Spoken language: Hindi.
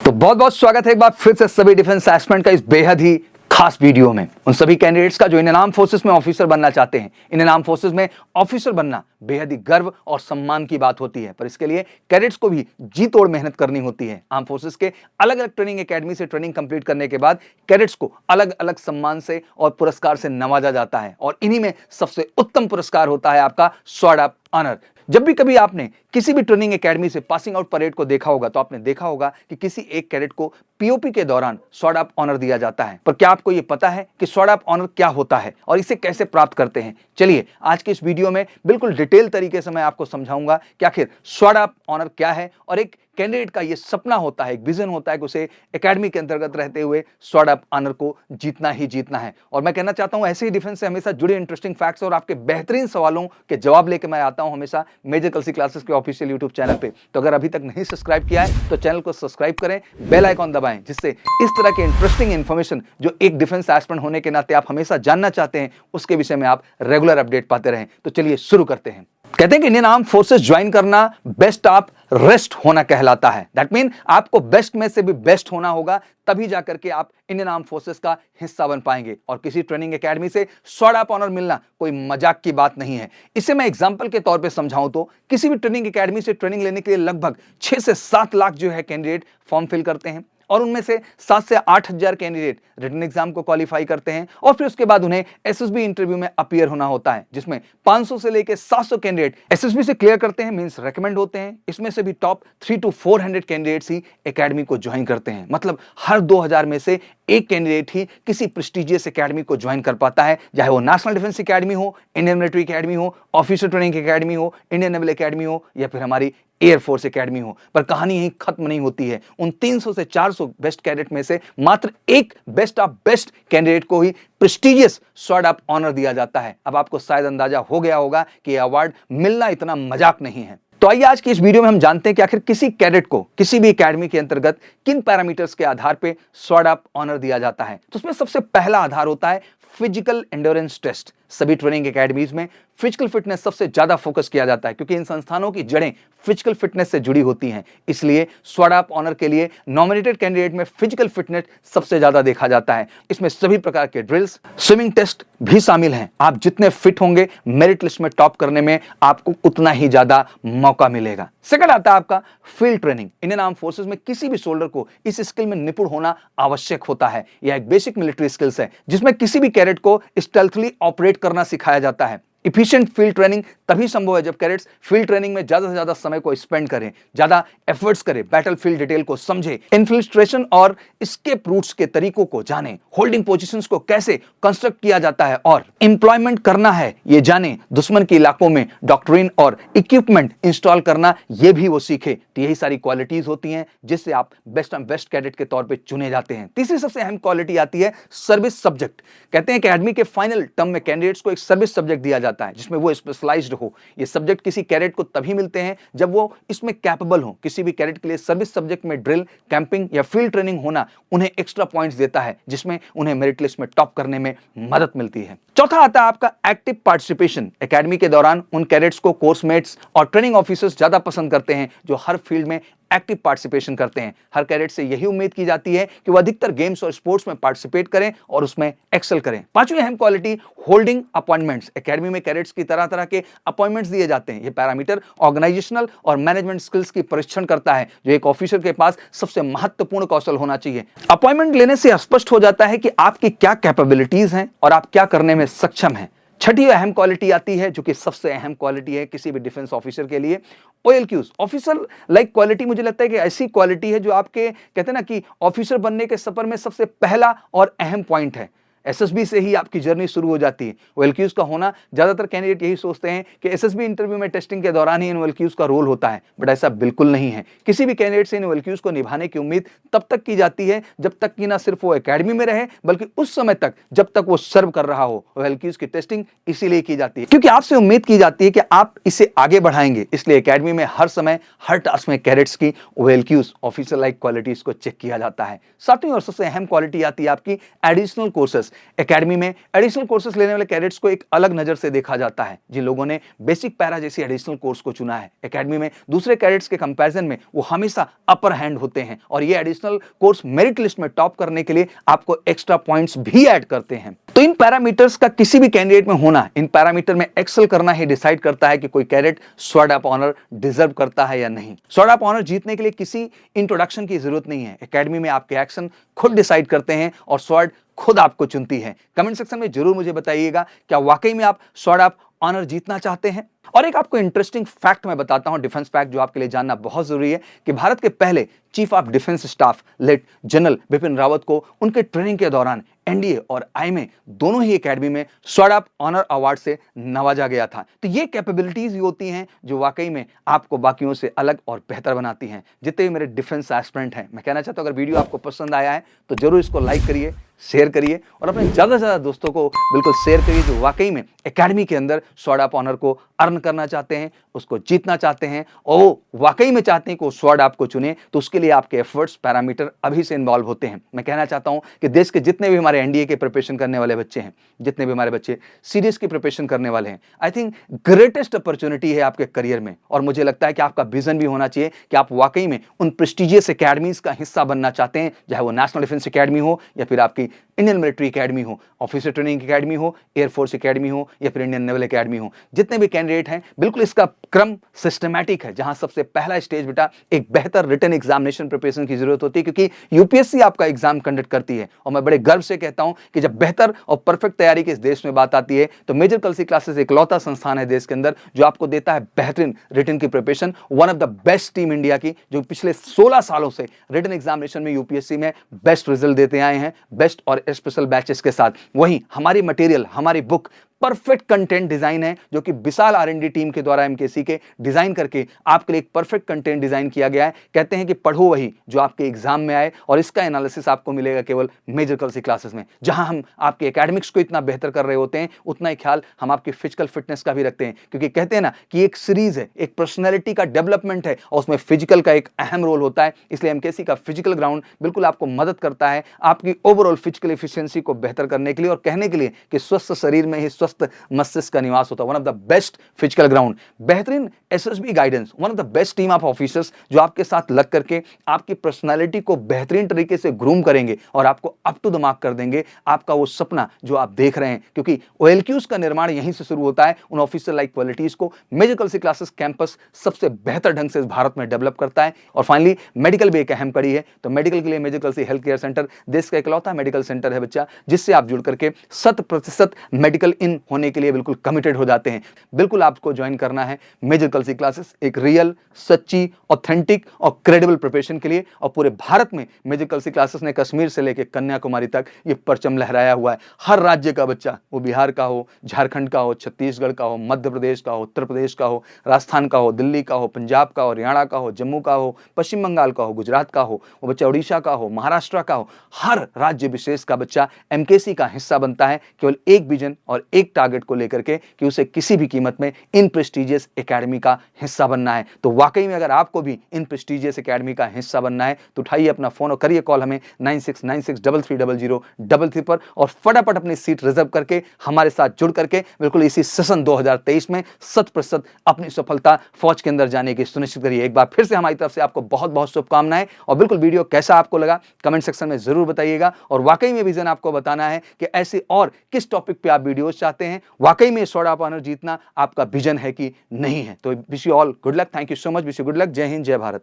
तो बहुत बहुत स्वागत है एक बार फिर से सभी डिफेंस एस्पिरेंट का इस बेहद ही खास वीडियो में। उन सभी कैंडिडेट्स का जो इंडियन आर्म फोर्सेस में ऑफिसर बनना चाहते हैं। इंडियन आर्म फोर्सेस में ऑफिसर बनना बेहद ही गर्व और सम्मान की बात होती है, पर इसके लिए कैडेट्स को भी जी तोड़ मेहनत करनी होती है। आर्म फोर्सेस के अलग अलग ट्रेनिंग एकेडमी से ट्रेनिंग कंप्लीट करने के बाद कैडेट्स को अलग अलग सम्मान से और पुरस्कार से नवाजा जाता है, और इन्हीं में सबसे उत्तम पुरस्कार होता है आपका स्वॉर्ड ऑफ ऑनर। जब भी कभी आपने किसी भी ट्रेनिंग एकेडमी से पासिंग आउट परेड को देखा होगा तो आपने देखा होगा कि किसी एक कैडेट को पीओपी के दौरान स्वॉर्ड ऑफ ऑनर दिया जाता है। पर क्या आपको यह पता है कि स्वॉर्ड ऑफ ऑनर क्या होता है और इसे कैसे प्राप्त करते हैं? चलिए आज के इस वीडियो में बिल्कुल डिटेल तरीके से मैं आपको समझाऊंगा कि आखिर स्वॉर्ड ऑफ ऑनर क्या है, और एक कैंडिडेट का ये सपना होता है, एक विजन होता है कि उसे एकेडमी के अंतर्गत रहते हुए स्वॉर्ड ऑफ ऑनर को जीतना ही जीतना है। और मैं कहना चाहता हूं ऐसे ही डिफेंस से हमेशा जुड़े इंटरेस्टिंग फैक्ट्स और आपके बेहतरीन सवालों के जवाब लेकर मैं आता हूं हमेशा मेजर कलसी क्लासेस के ऑफिशियल यूट्यूब चैनल पे। तो अगर अभी तक नहीं सब्सक्राइब किया है तो चैनल को सब्सक्राइब करें, बेल आइकॉन दबाएं, जिससे इस तरह के इंटरेस्टिंग इंफॉर्मेशन जो एक डिफेंस एस्पिरेंट होने के नाते आप हमेशा जानना चाहते हैं उसके विषय में आप रेगुलर अपडेट पाते रहें। तो चलिए शुरू करते हैं। कहते हैं कि इंडियन आर्म फोर्सेस ज्वाइन करना बेस्ट ऑफ रेस्ट होना कहलाता है। दैट मीन आपको बेस्ट में से भी बेस्ट होना होगा, तभी जाकर के आप इंडियन आर्म फोर्सेस का हिस्सा बन पाएंगे। और किसी ट्रेनिंग एकेडमी से स्वॉर्ड ऑफ ऑनर मिलना कोई मजाक की बात नहीं है। इसे मैं एग्जांपल के तौर पे समझाऊं तो किसी भी ट्रेनिंग एकेडमी से ट्रेनिंग लेने के लिए लगभग 6 से 7 लाख जो है कैंडिडेट फॉर्म फिल करते हैं, और उनमें से 7 से 8 हजार कैंडिडेट रिटन एग्जाम को क्वालिफाई करते हैं, और फिर उसके बाद उन्हें एसएसबी इंटरव्यू में अपीयर होना होता है, जिसमें 500 से लेकर 700 कैंडिडेट एसएसबी से क्लियर करते हैं, मींस रेकमेंड होते हैं। इसमें से भी top 300 to 400 candidates he academy को ज्वाइन करते हैं। मतलब हर 2000 में से एक कैंडिडेट ही किसी प्रेस्टिजियस एकेडमी को ज्वाइन कर पाता है, चाहे वो नेशनल डिफेंस एकेडमी हो, इंडियन मिलिट्री एकेडमी हो, ऑफिसर ट्रेनिंग एकेडमी हो, इंडियन नेवल एकेडमी हो, या फिर हमारी एयरफोर्स एकेडमी हो। पर कहानी यही खत्म नहीं होती है। उन 300 से 400 बेस्ट कैडेट में से मात्र एक बेस्ट ऑफ बेस्ट कैंडिडेट को ही प्रेस्टिजियस स्वॉर्ड ऑफ ऑनर दिया जाता है। अब आपको शायद अंदाजा हो गया होगा कि यह अवार्ड मिलना इतना मजाक नहीं है। तो आइए आज की इस वीडियो में हम जानते हैं कि आखिर किसी कैडेट को किसी भी एकेडमी के अंतर्गत किन पैरामीटर्स के आधार पे स्वॉर्ड ऑफ ऑनर दिया जाता है। तो उसमें सबसे पहला आधार होता है फिजिकल एंड्योरेंस टेस्ट। सभी ट्रेनिंग एकेडमीज में फिजिकल फिटनेस सबसे ज्यादा फोकस किया जाता है, क्योंकि इन संस्थानों की जड़ें फिजिकल फिटनेस से जुड़ी होती हैं। इसलिए स्वॉर्ड ऑफ ऑनर के लिए नॉमिनेटेड कैंडिडेट में फिजिकल फिटनेस सबसे ज्यादा देखा जाता है। इसमें सभी प्रकार के ड्रिल्स, स्विमिंग टेस्ट भी शामिल हैं। आप जितने फिट होंगे मेरिट लिस्ट में टॉप करने में आपको उतना ही ज्यादा मौका मिलेगा। सेकंड आता है आपका field training. Indian arm forces में किसी भी सोल्डर को इस स्किल में निपुण होना आवश्यक होता है। यह एक बेसिक मिलिट्री स्किल्स है, जिसमें किसी भी कैडेट को स्टेल्थली ऑपरेट करना सिखाया जाता है। इफिशिएंट फील्ड ट्रेनिंग तभी संभव है जब कैडेट्स फील्ड ट्रेनिंग में ज्यादा से ज्यादा समय को स्पेंड करें, ज्यादा एफर्ट्स करें, बैटलफील्ड डिटेल को समझें, इन्फिल्ट्रेशन और एस्केप रूट्स के तरीकों को जानें, होल्डिंग पोजीशंस को कैसे कंस्ट्रक्ट किया जाता है और एम्प्लॉयमेंट करना है ये जानें, दुश्मन के इलाकों में डॉक्ट्रिन और इक्विपमेंट इंस्टॉल करना ये भी वो सीखे। तो यही सारी क्वालिटीज होती हैं जिससे आप बेस्ट ऑफ बेस्ट कैडेट के तौर पे चुने जाते हैं। तीसरी सबसे अहम क्वालिटी आती है सर्विस सब्जेक्ट। कहते हैं एकेडमी के फाइनल टर्म में कैंडिडेट्स को एक सर्विस सब्जेक्ट दिया जाता है जिसमें वो स्पेशलाइज्ड हो। ये सब्जेक्ट किसी कैडेट को तभी मिलते हैं जब वो इसमें कैपेबल हो। किसी भी कैडेट के लिए सर्विस सब्जेक्ट में ड्रिल, कैंपिंग या फील्ड ट्रेनिंग होना उन्हें एक्स्ट्रा पॉइंट्स देता है, जिसमें उन्हें मेरिट लिस्ट में टॉप करने में मदद मिलती है। चौथा आता है आपका एक्टिव पार्टिसिपेशन। एकेडमी के दौरान उन कैडेट्स को कोर्समेट्स और ट्रेनिंग ऑफिसर्स ज्यादा पसंद करते हैं जो हर फील्ड में एक्टिव पार्टिसिपेशन करते हैं। हर कैडेट से यही उम्मीद की जाती है कि वह अधिकतर गेम्स और स्पोर्ट्स में पार्टिसिपेट करें और उसमें एक्सेल करें। पांचवी अहम क्वालिटी होल्डिंग अपॉइंटमेंट्स। एकेडमी में कैडेट्स की तरह तरह के अपॉइंटमेंट्स दिए जाते हैं। यह पैरामीटर ऑर्गेनाइजेशनल और मैनेजमेंट स्किल्स की परीक्षण करता है, जो एक ऑफिसर के पास सबसे महत्वपूर्ण कौशल होना चाहिए। अपॉइंटमेंट लेने से स्पष्ट हो जाता है कि आपकी क्या कैपेबिलिटीज हैं और आप क्या करने में सक्षम हैं। छठी अहम क्वालिटी आती है जो कि सबसे अहम क्वालिटी है किसी भी डिफेंस ऑफिसर के लिए, OLQs। ऑफिसर लाइक क्वालिटी मुझे लगता है कि ऐसी क्वालिटी है जो आपके कहते हैं ना कि ऑफिसर बनने के सफर में सबसे पहला और अहम पॉइंट है। एसएसबी से ही आपकी जर्नी शुरू हो जाती है। OLQs का होना ज्यादातर कैंडिडेट यही सोचते हैं कि एसएसबी इंटरव्यू में टेस्टिंग के दौरान ही इन OLQs का रोल होता है, बट ऐसा बिल्कुल नहीं है। किसी भी कैंडिडेट से इन OLQs को निभाने की उम्मीद तब तक की जाती है जब तक कि ना सिर्फ वो एकेडमी में रहे बल्कि उस समय तक जब तक वो सर्व कर रहा हो। OLQs की टेस्टिंग इसीलिए की जाती है क्योंकि आपसे उम्मीद की जाती है कि आप इसे आगे बढ़ाएंगे। इसलिए एकेडमी में हर समय हर टास्क में कैडेट्स की OLQs ऑफिसर लाइक क्वालिटीज को चेक किया जाता है। सातवीं और सबसे अहम क्वालिटी आती है आपकी एडिशनल कोर्सेस। एकेडमी में एडिशनल कोर्सेज लेने वाले कैडेट्स को एक अलग नजर से देखा जाता है। जिन लोगों ने बेसिक पैरा जैसी एडिशनल कोर्स को चुना है, एकेडमी में दूसरे कैडेट्स के कंपैरिजन में वो हमेशा अपर हैंड होते हैं और ये एडिशनल कोर्स मेरिट लिस्ट में टॉप करने के लिए आपको एक्स्ट्रा पॉइंट्स भी ऐड करते हैं। तो इन पैरामीटर्स का किसी भी कैंडिडेट में होना, इन पैरामीटर में एक्सेल करना ही डिसाइड करता है कि कोई cadet sword of honour deserve करता है या नहीं। स्वॉर्ड ऑफ ऑनर जीतने के लिए किसी इंट्रोडक्शन की जरूरत नहीं है। एकेडमी में आपके एक्शन खुद डिसाइड करते हैं और स्वॉर्ड खुद आपको चुनती है। कमेंट सेक्शन में जरूर मुझे बताइएगा, क्या वाकई में आप स्वॉर्ड ऑफ ऑनर जीतना चाहते हैं? और एक आपको इंटरेस्टिंग फैक्ट मैं बताता हूं, डिफेंस फैक्ट जो आपके लिए जानना बहुत जरूरी है, कि भारत के पहले chief of defence staff late general Bipin Rawat को उनके ट्रेनिंग के दौरान एनडीए और आईएमए दोनों ही एकेडमी में स्वॉर्ड ऑफ ऑनर अवार्ड से नवाजा गया था। तो ये कैपेबिलिटीज ही होती हैं जो वाकई में आपको बाकियों से अलग और बेहतर बनाती हैं। जितने भी मेरे डिफेंस एस्पिरेंट हैं, मैं कहना चाहता हूं, अगर वीडियो आपको पसंद आया है तो जरूर इसको लाइक करिए, शेयर करिए और अपने ज्यादा से ज्यादा दोस्तों को बिल्कुल शेयर करिए जो वाकई में एकेडमी के अंदर स्वॉर्ड ऑफ ऑनर को अर्न करना चाहते हैं, उसको जीतना चाहते हैं और वो वाकई में चाहते हैं कि वो स्वॉर्ड आपको चुने। तो उसके लिए आपके एफर्ट्स पैरामीटर अभी से इन्वॉल्व होते हैं। मैं कहना चाहता हूं कि देश के जितने भी हमारे एनडीए के प्रिपरेशन करने वाले बच्चे हैं, जितने भी हमारे बच्चे सीडीएस की प्रिपरेशन करने वाले हैं, आई थिंक ग्रेटेस्ट अपॉर्चुनिटी है आपके करियर में। और मुझे लगता है कि आपका विजन भी होना चाहिए कि आप वाकई में उन प्रेस्टिजियस एकेडमीज का हिस्सा बनना चाहते हैं, चाहे वो नेशनल डिफेंस एकेडमी हो या फिर आपकी इंडियन मिलिट्री एकेडमी हो, ऑफिसर ट्रेनिंग एकेडमी हो, एयरफोर्स एकेडमी हो या फिर इंडियन नेवल एकेडमी हो। जितने भी कैंडिडेट हैं, बिल्कुल इसका क्रम सिस्टमैटिक है, जहां सबसे पहला स्टेज बेटा एक बेहतर रिटन एग्जामिनेशन प्रिपरेशन की जरूरत होती है, क्योंकि यूपीएससी आपका एग्जाम कंडक्ट करती है। और मैं बड़े गर्व से कहता हूं कि जब बेहतर और परफेक्ट तैयारी की इस देश में बात आती है तो मेजर कलसी क्लासेस इकलौता संस्थान है देश के अंदर जो आपको देता है बेहतरीन रिटन की preparation. One of the best team India की, जो पिछले 16 सालों से रिटन एग्जामिनेशन में यूपीएससी में बेस्ट रिजल्ट देते आए हैं, बेस्ट और स्पेशल बैचेस के साथ। वहीं हमारी मटेरियल, हमारी बुक परफेक्ट कंटेंट डिजाइन है, जो कि विशाल आरएनडी टीम के द्वारा एमकेसी के डिजाइन करके आपके लिए एक परफेक्ट कंटेंट डिजाइन किया गया है। कहते हैं कि पढ़ो वही जो आपके एग्जाम में आए, और इसका एनालिसिस आपको मिलेगा केवल मेजर कलसी क्लासेस में, जहां हम आपके एकेडमिक्स को इतना बेहतर कर रहे होते हैं, उतना ही ख्याल हम आपकी फिजिकल फिटनेस का भी रखते हैं। क्योंकि कहते हैं ना कि एक सीरीज है, एक पर्सनैलिटी का डेवलपमेंट है और उसमें फिजिकल का एक अहम रोल होता है। इसलिए एमकेसी का फिजिकल ग्राउंड बिल्कुल आपको मदद करता है आपकी ओवरऑल फिजिकल एफिशिएंसी को बेहतर करने के लिए, और कहने के लिए कि स्वस्थ शरीर में ही स्वस्थ मस्तिष्क का निवास होता है। One of the best physical ground, बेहतरीन SSB guidance, one of the best team of officers जो आपके साथ लग करके आपकी पर्सनालिटी को बेहतरीन तरीके से ग्रूम करेंगे और आपको अप टू द मार्क कर देंगे, आपका वो सपना जो आप देख रहे हैं। क्योंकि ओएलक्यूज का निर्माण यहीं से शुरू होता है। उन ऑफिसर लाइक क्वालिटीज को मेजर कलसी क्लासेस कैंपस सबसे बेहतर ढंग से इस भारत में डेवलप करता है। और फाइनली मेडिकल भी एक अहम कड़ी है। तो मेडिकल के लिए मेजर कलसी हेल्थ केयर सेंटर देश का इकलौता मेडिकल सेंटर है बच्चा, जिससे आप जुड़ करके 100% मेडिकल इन होने के लिए बिल्कुल कमिटेड हो जाते हैं। बिल्कुल आपको ज्वाइन करना है मेजर कलसी क्लासेस, एक रियल, सच्ची, ऑथेंटिक और क्रेडिबल प्रिपरेशन के लिए। और पूरे भारत में मेजर कलसी क्लासेस ने कश्मीर से लेकर कन्याकुमारी तक ये परचम लहराया हुआ है। हर राज्य का बच्चा, वो बिहार का हो, झारखंड का हो, छत्तीसगढ़ का हो, मध्य प्रदेश का हो, उत्तर प्रदेश का हो, राजस्थान का हो, दिल्ली का हो, पंजाब का हो, हरियाणा का हो, जम्मू का हो, पश्चिम बंगाल का हो, गुजरात का हो, वो बच्चा उड़ीसा का हो, महाराष्ट्र का हो, हर राज्य विशेष का बच्चा एमकेसी का हिस्सा बनता है, केवल एक विजन और एक टारगेट को लेकर के कि उसे किसी भी कीमत में इन प्रेस्टीजियस एकेडमी का हिस्सा बनना है। तो वाकई में अगर आपको भी इन प्रेस्टीजियस एकेडमी का हिस्सा बनना है तो उठाइए अपना फोन और करिए कॉल हमें 9696330033 पर, और फटाफट अपनी सीट रिजर्व करके हमारे साथ जुड़ करके बिल्कुल इसी सेशन 2023 में 100% अपनी सफलता फौज के अंदर जाने की सुनिश्चित करिए। एक बार फिर से हमारी तरफ से आपको बहुत बहुत शुभकामनाएं। और बिल्कुल वीडियो कैसा आपको लगा कमेंट सेक्शन में जरूर बताइएगा। और वाकई में विजन आपको बताना है कि ऐसे और किस टॉपिक पे आप वीडियोस चाहते हैं, वाकई में स्वॉर्ड ऑफ ऑनर जीतना आपका विजन है कि नहीं है। तो wish you all good luck, thank you so much, wish you good luck, जय हिंद, जय भारत।